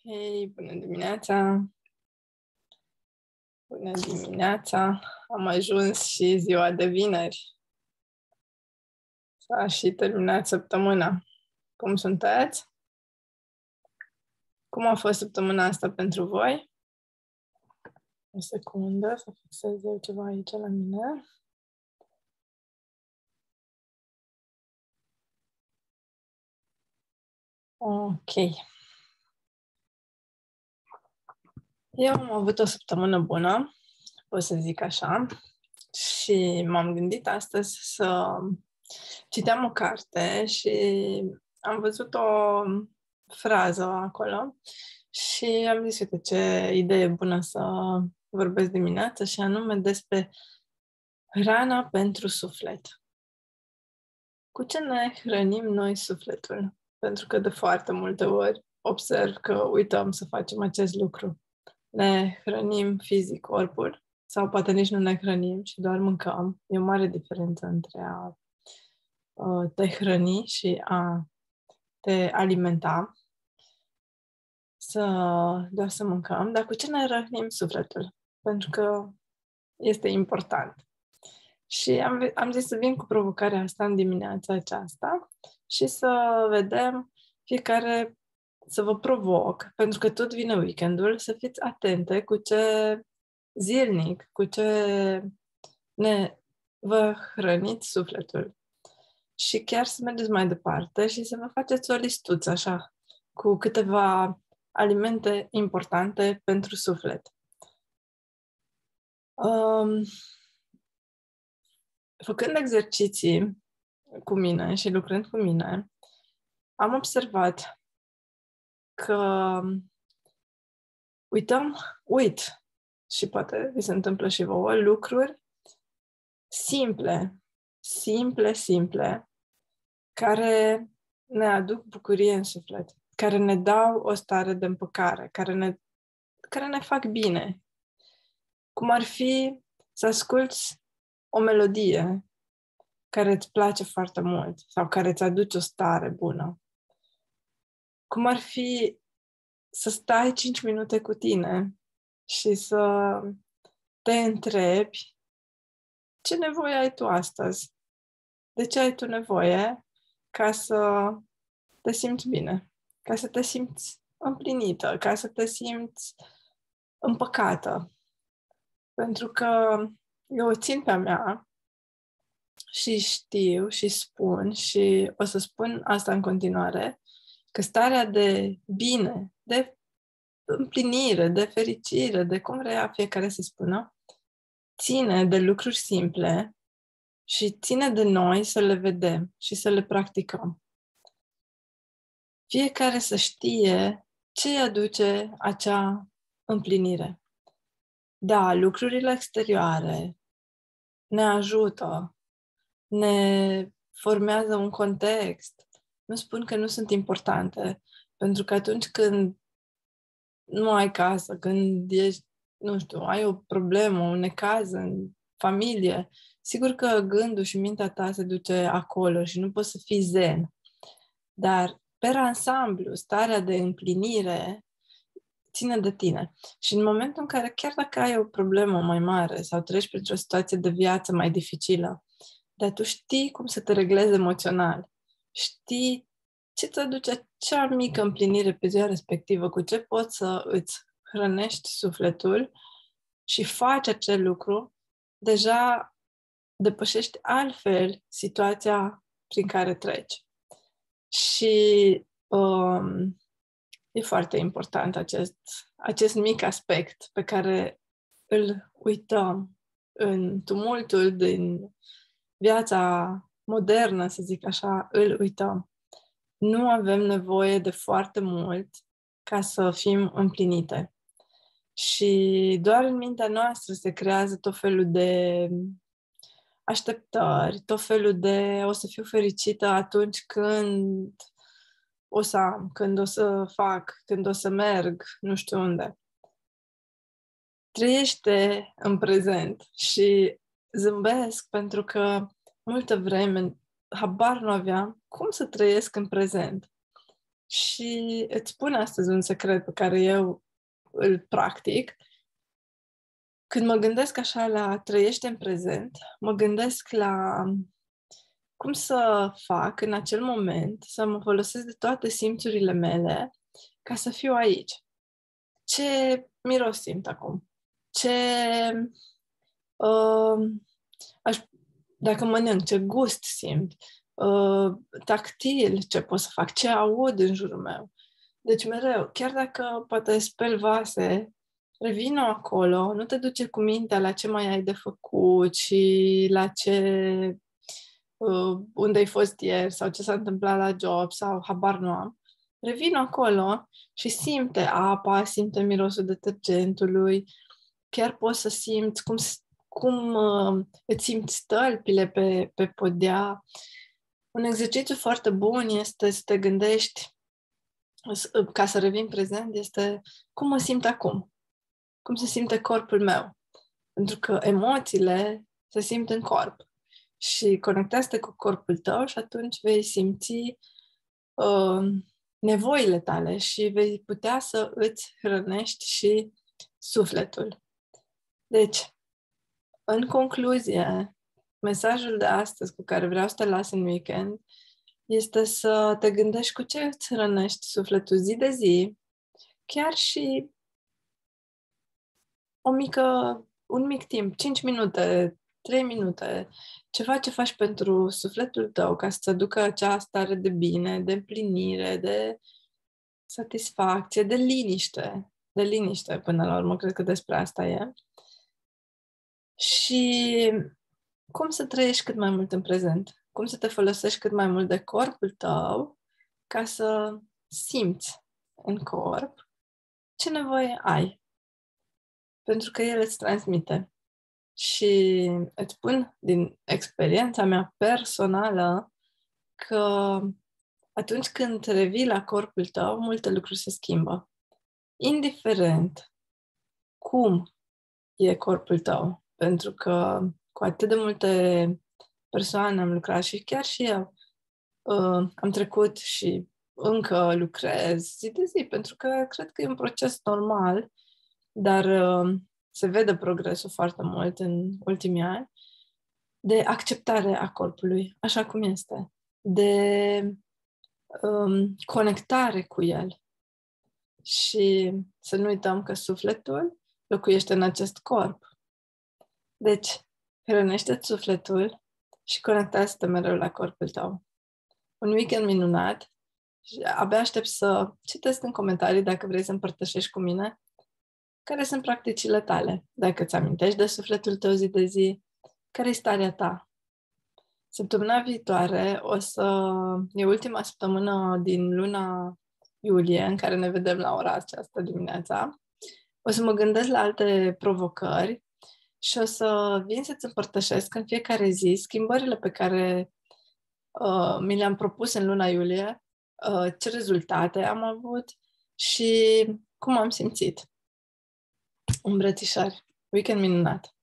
Hei, bună dimineața! Bună dimineața! Am ajuns și ziua de vineri. S-a și terminat săptămâna. Cum sunteți? Cum a fost săptămâna asta pentru voi? O secundă, să fixez eu ceva aici la mine. Ok. Eu am avut o săptămână bună, pot să zic așa, și m-am gândit astăzi să citeam o carte și am văzut o frază acolo și am zis, uite, ce idee bună să vorbesc dimineața, și anume despre hrana pentru suflet. Cu ce ne hrănim noi sufletul? Pentru că de foarte multe ori observ că uităm să facem acest lucru. Ne hrănim fizic corpul sau poate nici nu ne hrănim și doar mâncăm. E o mare diferență între a te hrăni și a te alimenta, doar să mâncăm, dar cu ce ne hrănim sufletul? Pentru că este important. Și am zis să vin cu provocarea asta în dimineața aceasta și să vedem fiecare, să vă provoc, pentru că tot vine weekendul, să fiți atente cu ce zilnic, cu ce vă hrăniți sufletul. Și chiar să mergeți mai departe și să vă faceți o listuță așa, cu câteva alimente importante pentru suflet. Făcând exerciții cu mine și lucrând cu mine, am observat că uit, și poate vi se întâmplă și vouă, lucruri simple, care ne aduc bucurie în suflet, care ne dau o stare de împăcare, care ne fac bine. Cum ar fi să asculți o melodie care îți place foarte mult sau care îți aduce o stare bună. Cum ar fi să stai 5 minute cu tine și să te întrebi ce nevoie ai tu astăzi? De ce ai tu nevoie ca să te simți bine? Ca să te simți împlinită, ca să te simți împăcată. Pentru că eu o țin pe a mea și știu și spun și o să spun asta în continuare, că starea de bine, de împlinire, de fericire, de cum vrea fiecare să spună, ține de lucruri simple și ține de noi să le vedem și să le practicăm. Fiecare să știe ce îi aduce acea împlinire. Da, lucrurile exterioare ne ajută, ne formează un context. Nu spun că nu sunt importante, pentru că atunci când nu ai casă, când ești, nu știu, ai o problemă, un necaz în familie, sigur că gândul și mintea ta se duce acolo și nu poți să fii zen. Dar, per ansamblu, starea de împlinire ține de tine. Și în momentul în care, chiar dacă ai o problemă mai mare sau treci printr-o situație de viață mai dificilă, dar tu știi cum să te reglezi emoțional, știi ce îți aduce acea mică împlinire pe ziua respectivă, cu ce poți să îți hrănești sufletul și faci acel lucru, deja depășești altfel situația prin care treci. Și e foarte important acest mic aspect pe care îl uităm în tumultul din viața modernă, să zic așa, îl uităm. Nu avem nevoie de foarte mult ca să fim împlinite. Și doar în mintea noastră se creează tot felul de așteptări, tot felul de o să fiu fericită atunci când o să am, când o să fac, când o să merg, nu știu unde. Trăiește în prezent și zâmbesc pentru că multă vreme habar nu aveam cum să trăiesc în prezent. Și îți spun astăzi un secret pe care eu îl practic. Când mă gândesc așa la trăiește în prezent, mă gândesc la cum să fac în acel moment să mă folosesc de toate simțurile mele ca să fiu aici. Ce miros simt acum? Ce uh, dacă mănânc, ce gust simt? Tactil, ce pot să fac? Ce aud în jurul meu? Deci mereu, chiar dacă poate speli vase, revină acolo, nu te duce cu mintea la ce mai ai de făcut și la ce unde ai fost ieri sau ce s-a întâmplat la job sau habar nu am. Revin acolo și simte apa, simte mirosul detergentului, chiar poți să simți cum îți simți stălpile pe podea. Un exercițiu foarte bun este să te gândești, ca să revin prezent, este cum mă simt acum, cum se simte corpul meu. Pentru că emoțiile se simt în corp. Și conectează-te cu corpul tău și atunci vei simți nevoile tale și vei putea să îți hrănești și sufletul. Deci, în concluzie, mesajul de astăzi cu care vreau să te las în weekend este să te gândești cu ce îți hrănești sufletul zi de zi, chiar și un mic timp, 5 minute, 3 minute, ceva ce faci pentru sufletul tău ca să-ți aducă acea stare de bine, de împlinire, de satisfacție, de liniște până la urmă, cred că despre asta e. Și cum să trăiești cât mai mult în prezent, cum să te folosești cât mai mult de corpul tău ca să simți în corp ce nevoie ai, pentru că el îți transmite. Și îți spun din experiența mea personală că atunci când revii la corpul tău, multe lucruri se schimbă. Indiferent cum e corpul tău. Pentru că cu atât de multe persoane am lucrat și chiar și eu am trecut și încă lucrez zi de zi, pentru că cred că e un proces normal, dar se vede progresul foarte mult în ultimii ani, de acceptare a corpului, așa cum este, de conectare cu el. Și să nu uităm că sufletul locuiește în acest corp. Deci, hrănește-ți sufletul și conectează-te mereu la corpul tău. Un weekend minunat și abia aștept să citesc în comentarii dacă vrei să împărtășești cu mine care sunt practicile tale, dacă îți amintești de sufletul tău zi de zi, care e starea ta. Săptămâna viitoare e ultima săptămână din luna iulie în care ne vedem la ora aceasta dimineața. O să mă gândesc la alte provocări și o să vin să-ți împărtășesc în fiecare zi schimbările pe care mi le-am propus în luna iulie, ce rezultate am avut și cum am simțit. Îmbrățișări. Weekend minunat!